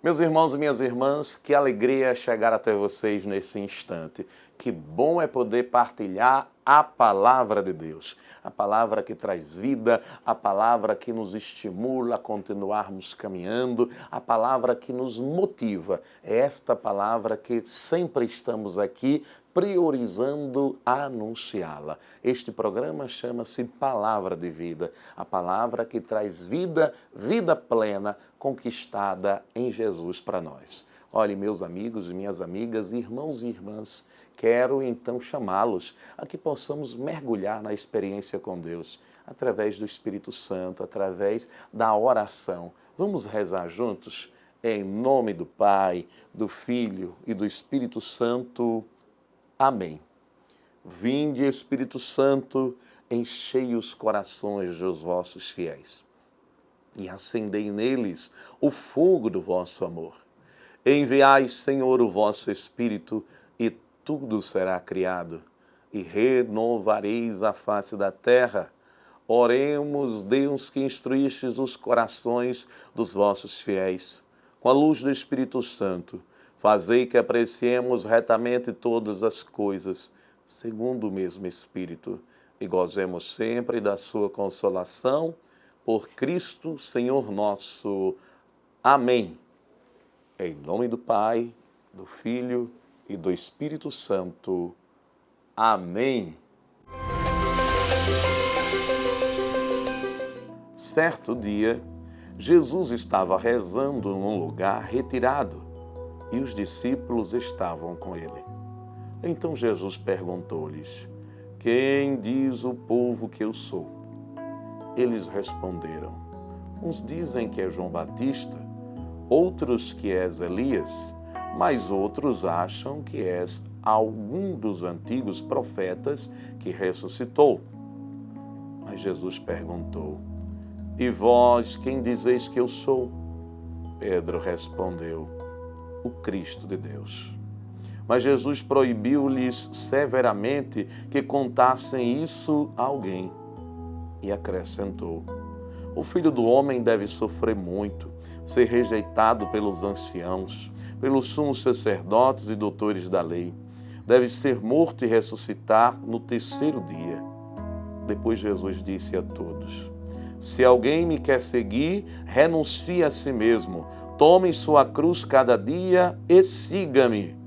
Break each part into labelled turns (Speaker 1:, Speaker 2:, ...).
Speaker 1: Meus irmãos e minhas irmãs, que alegria chegar até vocês nesse instante. Que bom é poder partilhar a palavra de Deus. A palavra que traz vida, a palavra que nos estimula a continuarmos caminhando, a palavra que nos motiva. É esta palavra que sempre estamos aqui priorizando anunciá-la. Este programa chama-se Palavra de Vida, a palavra que traz vida, vida plena, conquistada em Jesus para nós. Olhe, meus amigos e minhas amigas, irmãos e irmãs, quero então chamá-los a que possamos mergulhar na experiência com Deus, através do Espírito Santo, através da oração. Vamos rezar juntos? Em nome do Pai, do Filho e do Espírito Santo. Amém. Vinde, Espírito Santo, enchei os corações dos vossos fiéis e acendei neles o fogo do vosso amor. Enviai, Senhor, o vosso Espírito, e tudo será criado, e renovareis a face da terra. Oremos, Deus, que instruístes os corações dos vossos fiéis. Com a luz do Espírito Santo, fazei que apreciemos retamente todas as coisas, segundo o mesmo Espírito, e gozemos sempre da sua consolação, por Cristo, Senhor nosso. Amém. Em nome do Pai, do Filho e do Espírito Santo. Amém. Certo dia, Jesus estava rezando num lugar retirado e os discípulos estavam com ele. Então Jesus perguntou-lhes: quem diz o povo que eu sou? Eles responderam: uns dizem que é João Batista, outros que és Elias, mas outros acham que és algum dos antigos profetas que ressuscitou. Mas Jesus perguntou: e vós, quem dizeis que eu sou? Pedro respondeu: o Cristo de Deus. Mas Jesus proibiu-lhes severamente que contassem isso a alguém. E acrescentou: o Filho do Homem deve sofrer muito, ser rejeitado pelos anciãos, pelos sumos sacerdotes e doutores da lei. Deve ser morto e ressuscitar no terceiro dia. Depois Jesus disse a todos: se alguém me quer seguir, renuncie a si mesmo, tome sua cruz cada dia e siga-me.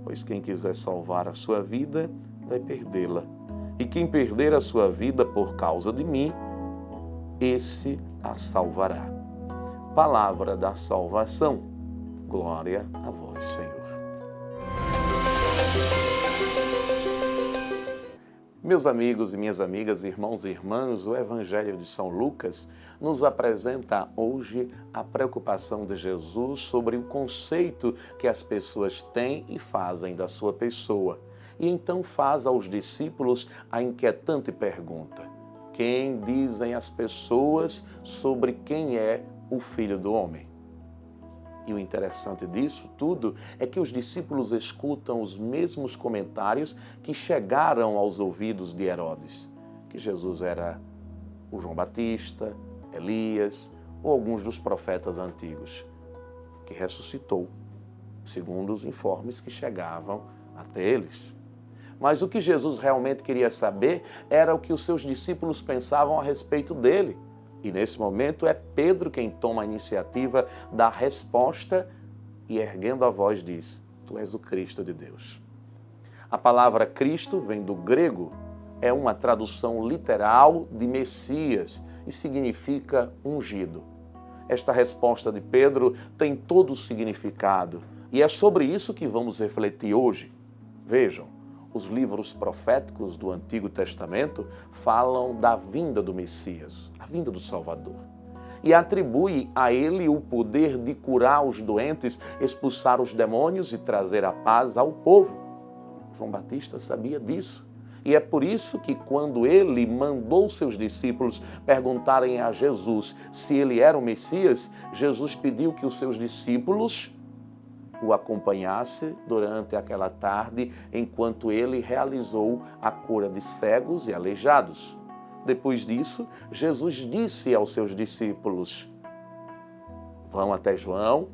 Speaker 1: Pois quem quiser salvar a sua vida, vai perdê-la. E quem perder a sua vida por causa de mim, esse a salvará. Palavra da salvação. Glória a vós, Senhor. Meus amigos e minhas amigas, irmãos e irmãs, o Evangelho de São Lucas nos apresenta hoje a preocupação de Jesus sobre o conceito que as pessoas têm e fazem da sua pessoa. E então faz aos discípulos a inquietante pergunta: quem dizem as pessoas sobre quem é o Filho do Homem? E o interessante disso tudo é que os discípulos escutam os mesmos comentários que chegaram aos ouvidos de Herodes, que Jesus era o João Batista, Elias ou alguns dos profetas antigos, que ressuscitou, segundo os informes que chegavam até eles. Mas o que Jesus realmente queria saber era o que os seus discípulos pensavam a respeito dele. E nesse momento é Pedro quem toma a iniciativa da resposta e, erguendo a voz, diz: tu és o Cristo de Deus. A palavra Cristo vem do grego, é uma tradução literal de Messias e significa ungido. Esta resposta de Pedro tem todo o significado e é sobre isso que vamos refletir hoje. Vejam, os livros proféticos do Antigo Testamento falam da vinda do Messias, a vinda do Salvador, e atribui a ele o poder de curar os doentes, expulsar os demônios e trazer a paz ao povo. João Batista sabia disso. E é por isso que quando ele mandou seus discípulos perguntarem a Jesus se ele era o Messias, Jesus pediu que os seus discípulos o acompanhasse durante aquela tarde, enquanto ele realizou a cura de cegos e aleijados. Depois disso, Jesus disse aos seus discípulos: vão até João,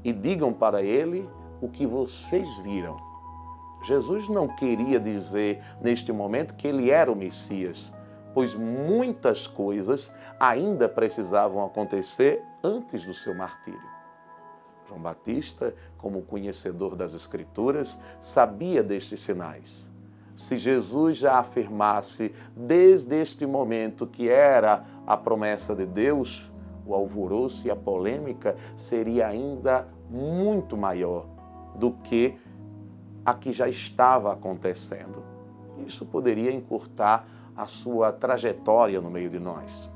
Speaker 1: e digam para ele o que vocês viram. Jesus não queria dizer neste momento que ele era o Messias, pois muitas coisas ainda precisavam acontecer antes do seu martírio. João Batista, como conhecedor das Escrituras, sabia destes sinais. Se Jesus já afirmasse desde este momento que era a promessa de Deus, o alvoroço e a polêmica seria ainda muito maior do que a que já estava acontecendo. Isso poderia encurtar a sua trajetória no meio de nós.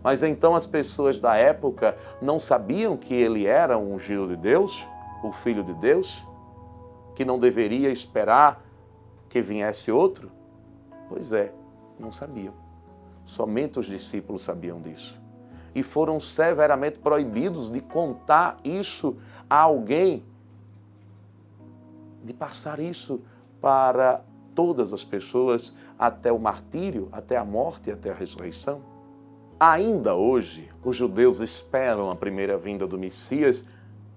Speaker 1: Mas então as pessoas da época não sabiam que ele era o ungido de Deus, o Filho de Deus, que não deveria esperar que viesse outro? Pois é, não sabiam. Somente os discípulos sabiam disso. E foram severamente proibidos de contar isso a alguém, de passar isso para todas as pessoas até o martírio, até a morte e até a ressurreição. Ainda hoje, os judeus esperam a primeira vinda do Messias,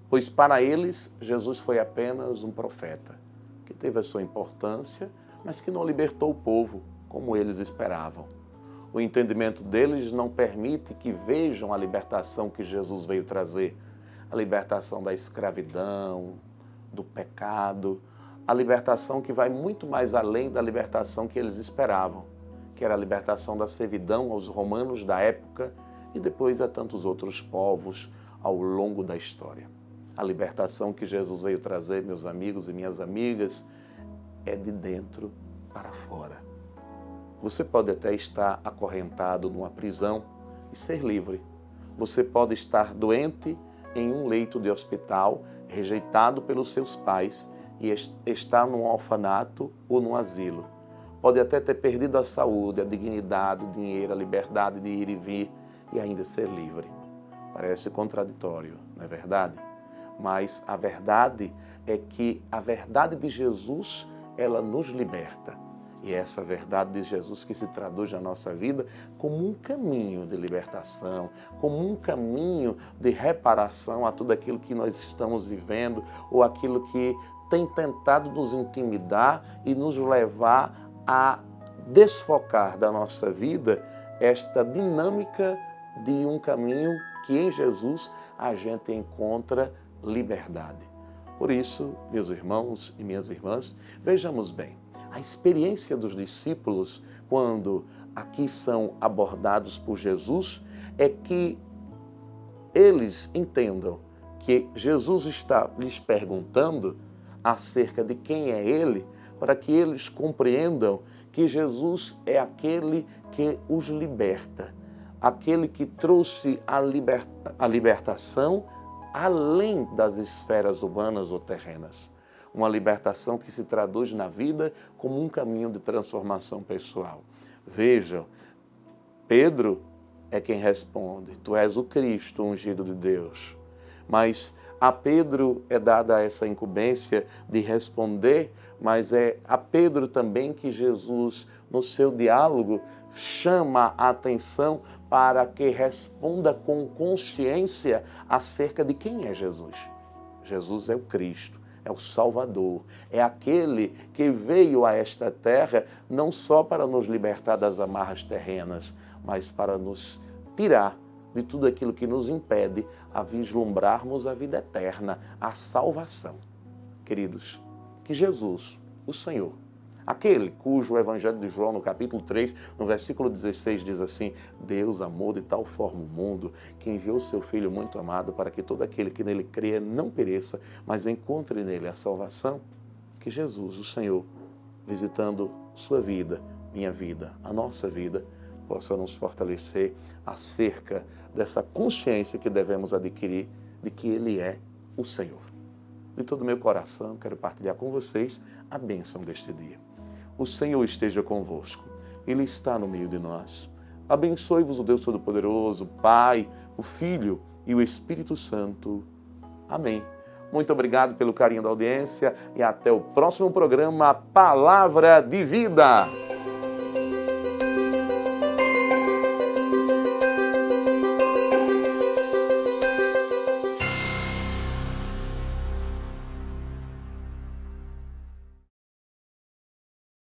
Speaker 1: pois para eles Jesus foi apenas um profeta, que teve a sua importância, mas que não libertou o povo como eles esperavam. O entendimento deles não permite que vejam a libertação que Jesus veio trazer, a libertação da escravidão, do pecado, a libertação que vai muito mais além da libertação que eles esperavam, que era a libertação da servidão aos romanos da época e depois a tantos outros povos ao longo da história. A libertação que Jesus veio trazer, meus amigos e minhas amigas, é de dentro para fora. Você pode até estar acorrentado numa prisão e ser livre. Você pode estar doente em um leito de hospital, rejeitado pelos seus pais e estar num orfanato ou num asilo. Pode até ter perdido a saúde, a dignidade, o dinheiro, a liberdade de ir e vir e ainda ser livre. Parece contraditório, não é verdade? Mas a verdade é que a verdade de Jesus, ela nos liberta. E é essa verdade de Jesus que se traduz na nossa vida como um caminho de libertação, como um caminho de reparação a tudo aquilo que nós estamos vivendo ou aquilo que tem tentado nos intimidar e nos levar a desfocar da nossa vida esta dinâmica de um caminho que em Jesus a gente encontra liberdade. Por isso, meus irmãos e minhas irmãs, vejamos bem, a experiência dos discípulos, quando aqui são abordados por Jesus, é que eles entendam que Jesus está lhes perguntando acerca de quem é Ele, para que eles compreendam que Jesus é aquele que os liberta, aquele que trouxe a libertação além das esferas humanas ou terrenas. Uma libertação que se traduz na vida como um caminho de transformação pessoal. Vejam, Pedro é quem responde, tu és o Cristo, o ungido de Deus. Mas a Pedro é dada essa incumbência de responder, mas é a Pedro também que Jesus, no seu diálogo, chama a atenção para que responda com consciência acerca de quem é Jesus. Jesus é o Cristo, é o Salvador, é aquele que veio a esta terra não só para nos libertar das amarras terrenas, mas para nos tirar de tudo aquilo que nos impede a vislumbrarmos a vida eterna, a salvação. Queridos, que Jesus, o Senhor, aquele cujo Evangelho de João, no capítulo 3, no versículo 16, diz assim, Deus amou de tal forma o mundo que enviou o seu Filho muito amado para que todo aquele que nele crê não pereça, mas encontre nele a salvação. Que Jesus, o Senhor, visitando sua vida, minha vida, a nossa vida, possa nos fortalecer acerca dessa consciência que devemos adquirir de que Ele é o Senhor. De todo o meu coração, quero partilhar com vocês a bênção deste dia. O Senhor esteja convosco, Ele está no meio de nós. Abençoe-vos o Deus Todo-Poderoso, Pai, o Filho e o Espírito Santo. Amém. Muito obrigado pelo carinho da audiência e até o próximo programa Palavra de Vida.